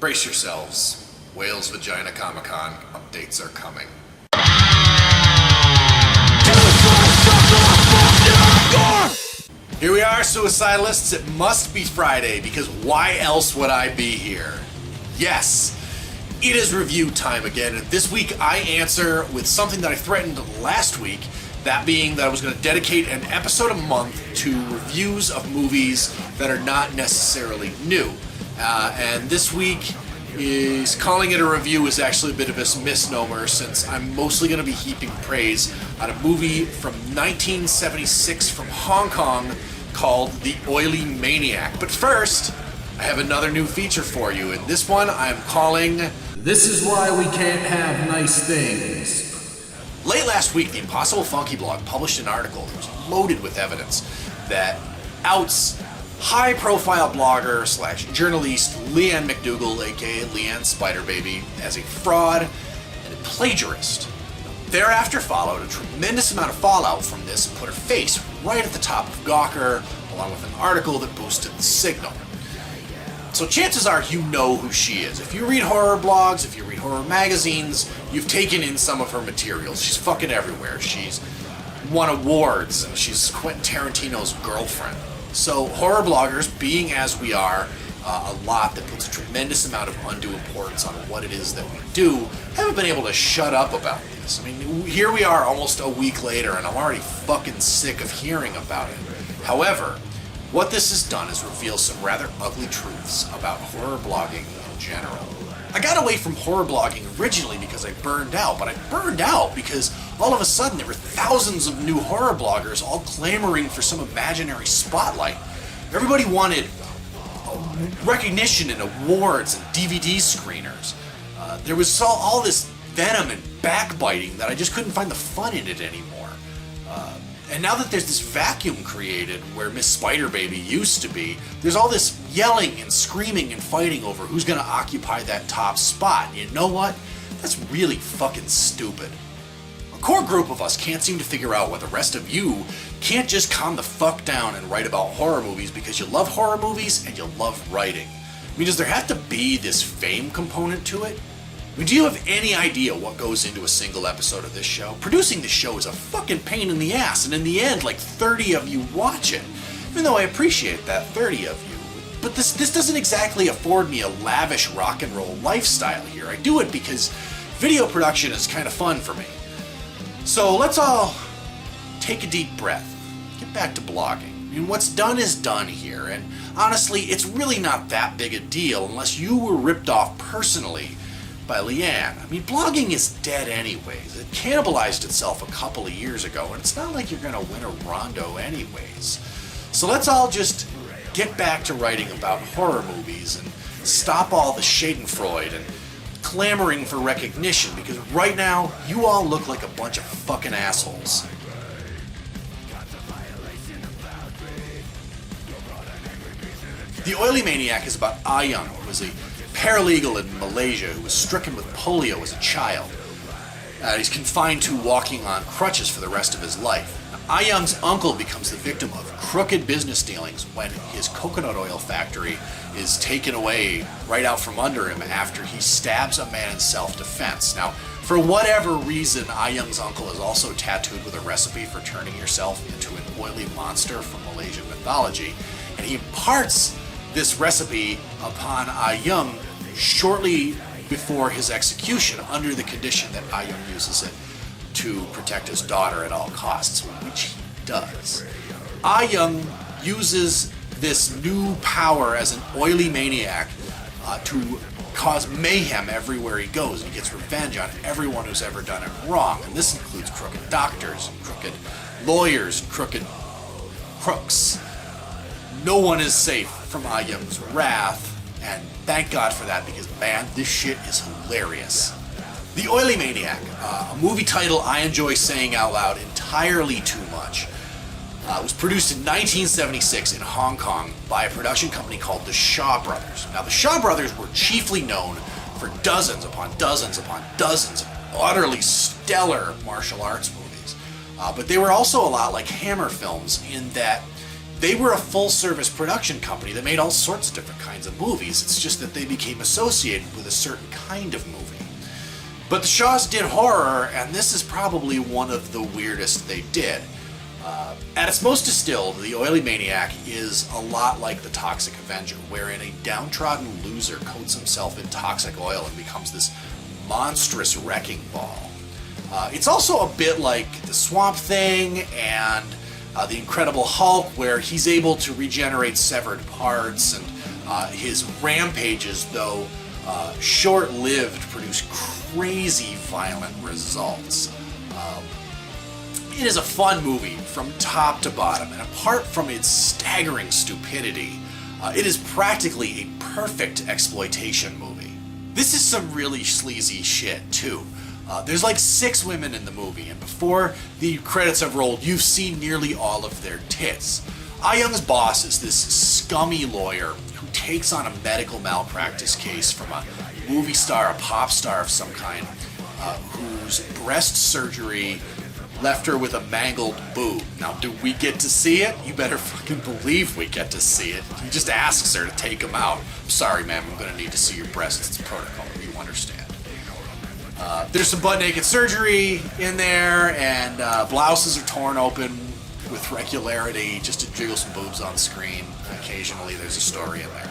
Brace yourselves. Whale's Vagina Comic-Con updates are coming. Here we are, Suicidalists. It must be Friday, because why else would I be here? Yes, it is review time again, and this week I answer with something that I threatened last week, that being that I was going to dedicate an episode a month to reviews of movies that are not necessarily new. And this week is calling it a review is actually a bit of a misnomer, since I'm mostly going to be heaping praise on a movie from 1976 from Hong Kong called The Oily Maniac. But first, I have another new feature for you, and this one I'm calling This Is Why We Can't Have Nice Things. Late last week, the Impossible Funky blog published an article that was loaded with evidence that outs high-profile blogger slash journalist Lianne McDougal, aka Lianne Spiderbaby, as a fraud and a plagiarist. Thereafter followed a tremendous amount of fallout from this and put her face right at the top of Gawker, along with an article that boosted the signal. So chances are you know who she is. If you read horror blogs, if you read horror magazines, you've taken in some of her materials. She's fucking everywhere. She's won awards, and she's Quentin Tarantino's girlfriend. So horror bloggers, being as we are, a lot that puts a tremendous amount of undue importance on what it is that we do, haven't been able to shut up about this. I mean, here we are almost a week later, and I'm already fucking sick of hearing about it. However, what this has done is reveal some rather ugly truths about horror blogging in general. I got away from horror blogging originally because I burned out, but I burned out because all of a sudden there were thousands of new horror bloggers all clamoring for some imaginary spotlight. Everybody wanted recognition and awards and DVD screeners. There was all this venom and backbiting that I just couldn't find the fun in it anymore. And now that there's this vacuum created where Miss Spiderbaby used to be, there's all this yelling and screaming and fighting over who's going to occupy that top spot. And you know what? That's really fucking stupid. A core group of us can't seem to figure out why the rest of you can't just calm the fuck down and write about horror movies because you love horror movies and you love writing. I mean, does there have to be this fame component to it? I mean, do you have any idea what goes into a single episode of this show? Producing this show is a fucking pain in the ass, and in the end, like 30 of you watch it. Even though I appreciate that 30 of you. But this doesn't exactly afford me a lavish rock and roll lifestyle here. I do it because video production is kind of fun for me. So let's all take a deep breath. Get back to blogging. I mean, what's done is done here, and honestly, it's really not that big a deal unless you were ripped off personally by Lianne. I mean, blogging is dead anyways. It cannibalized itself a couple of years ago, and it's not like you're going to win a rondo anyways. So let's all just get back to writing about horror movies and stop all the schadenfreude and clamoring for recognition, because right now, you all look like a bunch of fucking assholes. The Oily Maniac is about Ah Young, who was a paralegal in Malaysia who was stricken with polio as a child. He's confined to walking on crutches for the rest of his life. Ah Young's uncle becomes the victim of crooked business dealings when his coconut oil factory is taken away right out from under him after he stabs a man in self-defense. Now, for whatever reason, Ah Young's uncle is also tattooed with a recipe for turning yourself into an oily monster from Malaysian mythology, and he imparts this recipe upon Ah Young shortly before his execution, under the condition that Ah Young uses it to protect his daughter at all costs, which he does. Ah Young uses this new power as an oily maniac to cause mayhem everywhere he goes, and he gets revenge on everyone who's ever done him wrong, and this includes crooked doctors, crooked lawyers, crooked crooks. No one is safe from Ah Young's wrath, and thank God for that, because man, this shit is hilarious. The Oily Maniac, a movie title I enjoy saying out loud entirely too much, was produced in 1976 in Hong Kong by a production company called the Shaw Brothers. Now, the Shaw Brothers were chiefly known for dozens upon dozens upon dozens of utterly stellar martial arts movies, but they were also a lot like Hammer films in that They were a full-service production company that made all sorts of different kinds of movies. It's just that they became associated with a certain kind of movie. But the Shaws did horror, and this is probably one of the weirdest they did. At its most distilled, the Oily Maniac is a lot like the Toxic Avenger, wherein a downtrodden loser coats himself in toxic oil and becomes this monstrous wrecking ball. It's also a bit like the Swamp Thing and the Incredible Hulk, where he's able to regenerate severed parts, and his rampages, though short-lived, produce crazy violent results. It is a fun movie from top to bottom, and apart from its staggering stupidity, it is practically a perfect exploitation movie. This is some really sleazy shit, too. There's like 6 women in the movie, and before the credits have rolled, you've seen nearly all of their tits. Ah Young's boss is this scummy lawyer who takes on a medical malpractice case from a movie star, a pop star of some kind, whose breast surgery left her with a mangled boob. Now, do we get to see it? You better fucking believe we get to see it. He just asks her to take him out. I'm sorry, ma'am, I'm gonna need to see your breasts. It's protocol, you understand. There's some butt-naked surgery in there, and blouses are torn open with regularity just to jiggle some boobs on screen. Occasionally there's a story in there.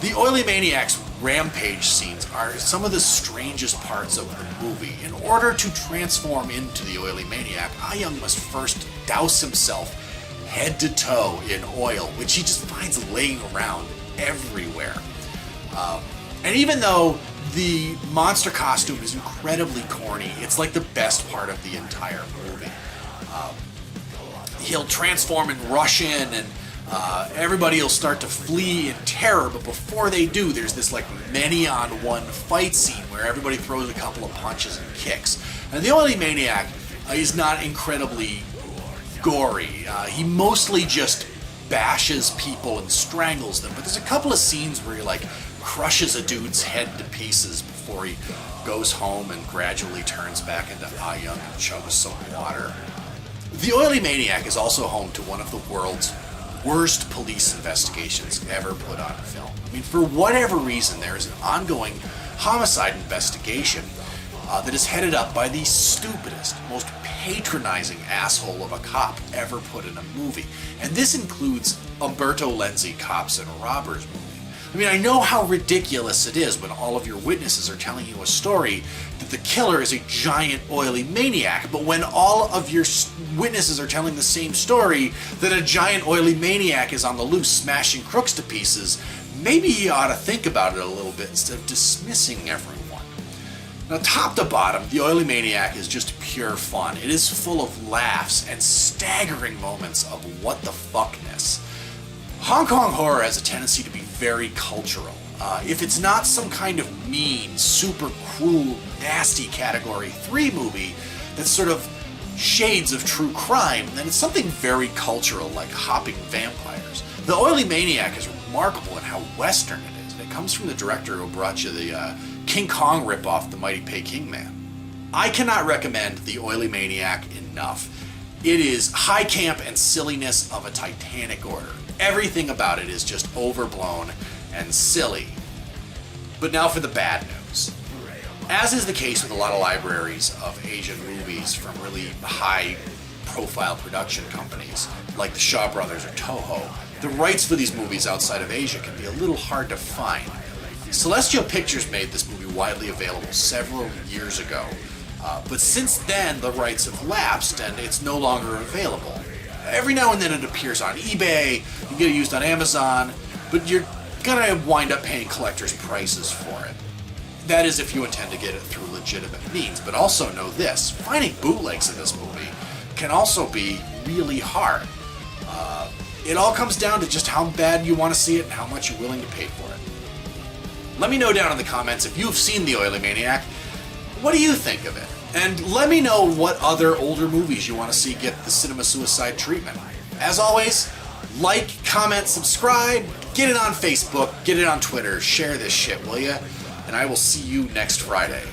The Oily Maniac's rampage scenes are some of the strangest parts of the movie. In order to transform into the Oily Maniac, Ah Young must first douse himself head to toe in oil, which he just finds laying around everywhere. And even though the monster costume is incredibly corny, it's like the best part of the entire movie. He'll transform and rush in, and everybody will start to flee in terror, but before they do, there's this like many-on-one fight scene where everybody throws a couple of punches and kicks. And the Oily Maniac is not incredibly gory. He mostly just bashes people and strangles them, but there's a couple of scenes where he like crushes a dude's head to pieces before he goes home and gradually turns back into Ah Young and chugs some water. The Oily Maniac is also home to one of the world's worst police investigations ever put on film. I mean, for whatever reason, there is an ongoing homicide investigation that is headed up by the stupidest, most patronizing asshole of a cop ever put in a movie. And this includes Umberto Lenzi Cops and Robbers movie. I mean, I know how ridiculous it is when all of your witnesses are telling you a story that the killer is a giant oily maniac, but when all of your witnesses are telling the same story that a giant oily maniac is on the loose smashing crooks to pieces, maybe you ought to think about it a little bit instead of dismissing everyone. Now, top to bottom, the Oily Maniac is just pure fun. It is full of laughs and staggering moments of what the fuckness. Hong Kong horror has a tendency to be very cultural. If it's not some kind of mean, super cruel, nasty Category 3 movie that's sort of shades of true crime, then it's something very cultural, like hopping vampires. The Oily Maniac is remarkable in how Western it is, and it comes from the director who brought you the King Kong ripoff, The Mighty Peking Man. I cannot recommend The Oily Maniac enough. It is high camp and silliness of a titanic order. Everything about it is just overblown and silly. But now for the bad news. As is the case with a lot of libraries of Asian movies from really high-profile production companies, like the Shaw Brothers or Toho, the rights for these movies outside of Asia can be a little hard to find. Celestial Pictures made this movie widely available several years ago, but since then the rights have lapsed and it's no longer available. Every now and then it appears on eBay, you get it used on Amazon, but you're gonna wind up paying collector's prices for it. That is if you intend to get it through legitimate means, but also know this, finding bootlegs in this movie can also be really hard. It all comes down to just how bad you want to see it and how much you're willing to pay for it. Let me know down in the comments if you've seen The Oily Maniac. What do you think of it? And let me know what other older movies you want to see get the cinema suicide treatment. As always, like, comment, subscribe, get it on Facebook, get it on Twitter, share this shit, will ya? And I will see you next Friday.